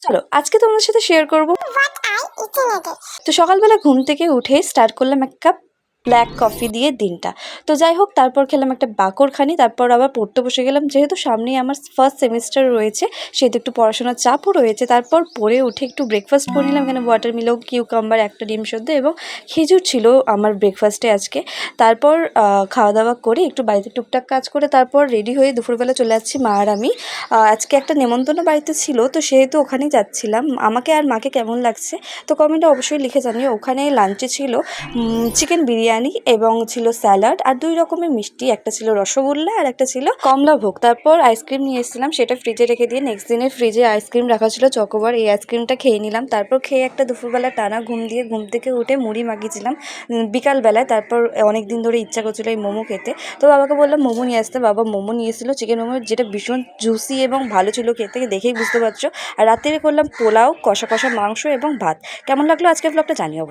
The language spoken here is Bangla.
চলো আজকে তোমাদের সাথে শেয়ার করব। তো সকালবেলা ঘুম থেকে উঠে স্টার্ট করলাম এক কাপ ব্ল্যাক কফি দিয়ে দিনটা। তো যাই হোক, তারপর খেলাম একটা বাকরখানি, তারপর আবার পড়তে বসে গেলাম। যেহেতু সামনেই আমার ফার্স্ট সেমিস্টার রয়েছে, সেহেতু একটু পড়াশোনার চাপও রয়েছে। তারপর পড়ে উঠে একটু ব্রেকফাস্ট করে নিলাম। এখানে ওয়াটারমেলন, কিউকাম্বার, একটা ডিম সেদ্ধ এবং খেজুর ছিল আমার ব্রেকফাস্টে আজকে। তারপর খাওয়া দাওয়া করে একটু বাড়িতে টুকটাক কাজ করে তারপর রেডি হয়ে দুপুরবেলা চলে যাচ্ছি মা আর আমি। আজকে একটা নেমন্তন্ন বাড়িতে ছিল, তো সেহেতু ওখানেই যাচ্ছিলাম। আমাকে আর মাকে কেমন লাগছে তো কমেন্টে অবশ্যই লিখে জানিও। ওখানে লাঞ্চে ছিল চিকেন বিরিয়ানি এবং ছিল স্যালাড আর 2 রকমের মিষ্টি, একটা ছিল রসগোল্লা আর একটা ছিল কমলাভোগ। তারপর আইসক্রিম নিয়ে এসেছিলাম, সেটা ফ্রিজে রেখে দিয়ে নেক্সট দিনের ফ্রিজে আইসক্রিম রাখা ছিল চকোবার, এই আইসক্রিমটা খেয়ে নিলাম। তারপর খেয়ে একটা দুপুরবেলা টানা ঘুম দিয়ে ঘুম থেকে উঠে মুড়ি মাখিয়েছিলাম বিকালবেলায়। তারপর অনেক দিন ধরে ইচ্ছা করছিল এই মোমো খেতে, তো বাবাকে বললাম মোমো নিয়ে আসতে। বাবা মোমো নিয়ে এসেছিলো, চিকেন মোমো, যেটা ভীষণ জুসি এবং ভালো ছিল খেতে, দেখেই বুঝতে পারছো। আর রাত্রে করলাম পোলাও, কষা কষা মাংস এবং ভাত। কেমন লাগলো আজকের ব্লগটা জানিও।